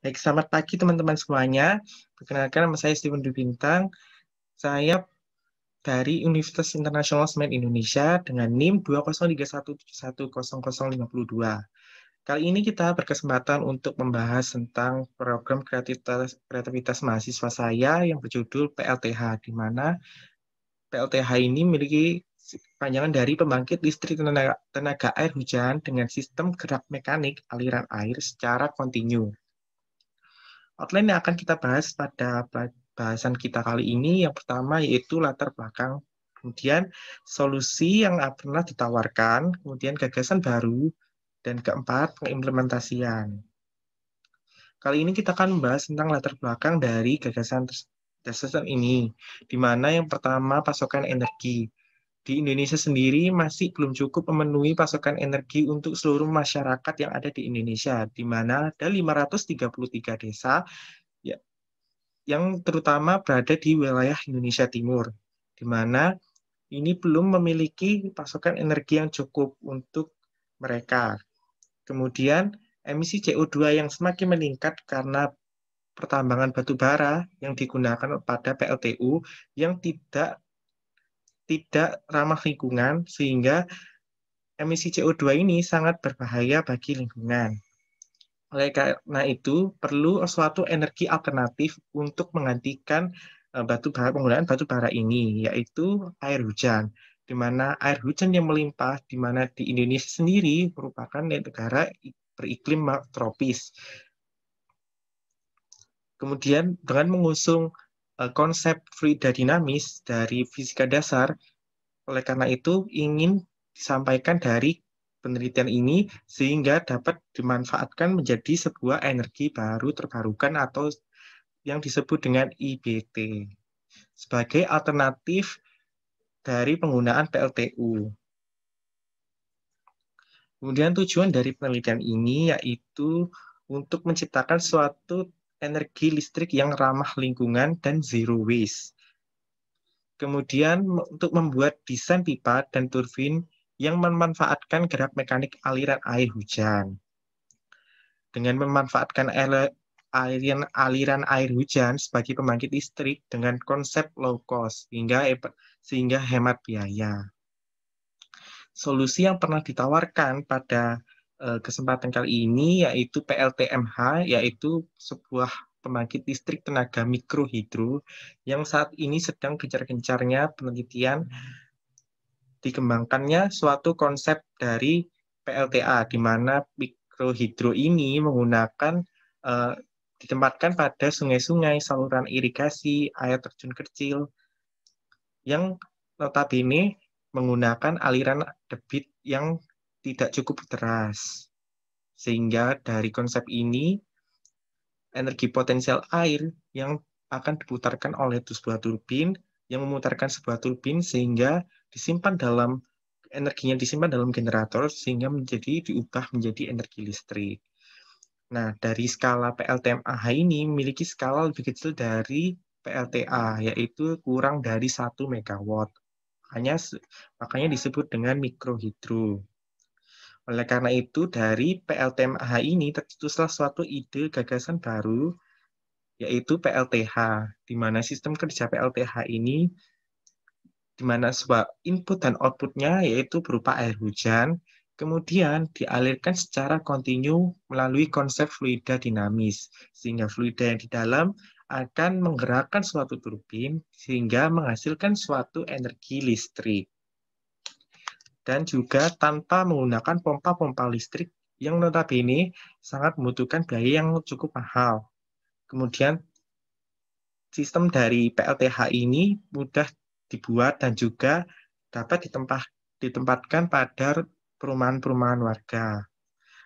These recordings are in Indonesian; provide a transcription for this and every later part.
Baik, selamat pagi teman-teman semuanya. Perkenalkan, nama saya Steven Dwi Bintang. Saya dari Universitas Internasional Semen Indonesia dengan NIM 20317100052. Kali ini kita berkesempatan untuk membahas tentang program kreativitas mahasiswa saya yang berjudul PLTH, di mana PLTH ini memiliki panjangan dari pembangkit listrik tenaga air hujan dengan sistem gerak mekanik aliran air secara kontinu. Outline yang akan kita bahas pada bahasan kita kali ini, yang pertama yaitu latar belakang, kemudian solusi yang pernah ditawarkan, kemudian gagasan baru, dan keempat, pengimplementasian. Kali ini kita akan membahas tentang latar belakang dari gagasan ini, di mana yang pertama pasokan energi. Di Indonesia sendiri masih belum cukup memenuhi pasokan energi untuk seluruh masyarakat yang ada di Indonesia, di mana ada 533 desa yang terutama berada di wilayah Indonesia Timur, di mana ini belum memiliki pasokan energi yang cukup untuk mereka. Kemudian, emisi CO2 yang semakin meningkat karena pertambangan batu bara yang digunakan pada PLTU yang tidak ramah lingkungan, sehingga emisi CO2 ini sangat berbahaya bagi lingkungan. Oleh karena itu, perlu suatu energi alternatif untuk menggantikan penggunaan batu bara ini, yaitu air hujan. Di mana air hujan yang melimpah, di mana di Indonesia sendiri merupakan negara beriklim tropis. Kemudian dengan mengusung konsep fluida dinamis dari fisika dasar, oleh karena itu ingin disampaikan dari penelitian ini sehingga dapat dimanfaatkan menjadi sebuah energi baru terbarukan atau yang disebut dengan IBT sebagai alternatif dari penggunaan PLTU. Kemudian tujuan dari penelitian ini yaitu untuk menciptakan suatu energi listrik yang ramah lingkungan dan zero waste. Kemudian untuk membuat desain pipa dan turbin yang memanfaatkan gerak mekanik aliran air hujan. Dengan memanfaatkan aliran air hujan sebagai pembangkit listrik dengan konsep low cost sehingga hemat biaya. Solusi yang pernah ditawarkan pada kesempatan kali ini yaitu PLTMH, yaitu sebuah pembangkit listrik tenaga mikrohidro yang saat ini sedang gencar-gencarnya penelitian dikembangkannya suatu konsep dari PLTA, di mana mikrohidro ini menggunakan ditempatkan pada sungai-sungai, saluran irigasi, air terjun kecil, yang notabene menggunakan aliran debit yang tidak cukup deras. Sehingga dari konsep ini, energi potensial air yang akan diputarkan oleh sebuah turbin, yang memutarkan sebuah turbin sehingga energinya disimpan dalam generator sehingga diubah menjadi energi listrik. Nah, dari skala PLTMA ini memiliki skala lebih kecil dari PLTA, yaitu kurang dari 1 MW. Makanya disebut dengan mikrohidro. Oleh karena itu, dari PLTMA ini tercetuslah suatu ide gagasan baru, yaitu PLTH, di mana sistem kerja PLTH ini, di mana sebuah input dan output-nya yaitu berupa air hujan, kemudian dialirkan secara kontinu melalui konsep fluida dinamis, sehingga fluida yang di dalam akan menggerakkan suatu turbin sehingga menghasilkan suatu energi listrik. Dan juga tanpa menggunakan pompa-pompa listrik yang notabene sangat membutuhkan biaya yang cukup mahal. Kemudian sistem dari PLTH ini mudah dibuat dan juga dapat ditempatkan pada perumahan-perumahan warga.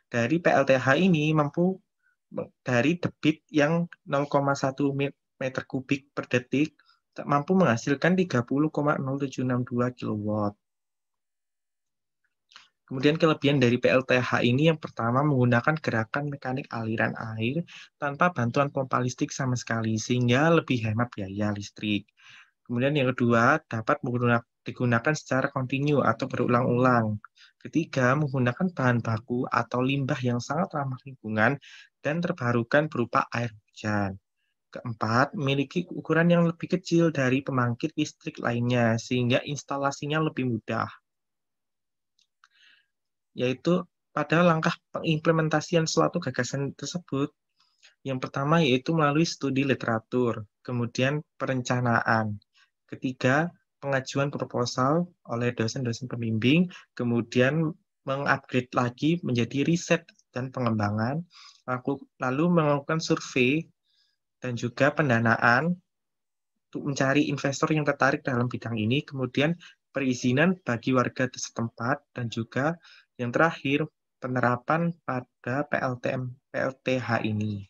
Dari PLTH ini mampu dari debit yang 0,1 meter kubik per detik mampu menghasilkan 30,0762 kW. Kemudian kelebihan dari PLTH ini yang pertama menggunakan gerakan mekanik aliran air tanpa bantuan pompa listrik sama sekali, sehingga lebih hemat biaya listrik. Kemudian yang kedua, dapat digunakan secara kontinu atau berulang-ulang. Ketiga, menggunakan bahan baku atau limbah yang sangat ramah lingkungan dan terbarukan berupa air hujan. Keempat, memiliki ukuran yang lebih kecil dari pembangkit listrik lainnya, sehingga instalasinya lebih mudah. Yaitu pada langkah pengimplementasian suatu gagasan tersebut, yang pertama yaitu melalui studi literatur, kemudian perencanaan. Ketiga, pengajuan proposal oleh dosen-dosen pembimbing, kemudian mengupgrade lagi menjadi riset dan pengembangan, lalu melakukan survei dan juga pendanaan untuk mencari investor yang tertarik dalam bidang ini, kemudian perizinan bagi warga setempat, dan juga yang terakhir penerapan pada PLTH ini.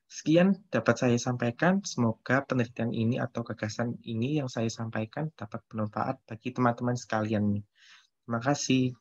Sekian dapat saya sampaikan, semoga penelitian ini atau gagasan ini yang saya sampaikan dapat bermanfaat bagi teman-teman sekalian. Terima kasih.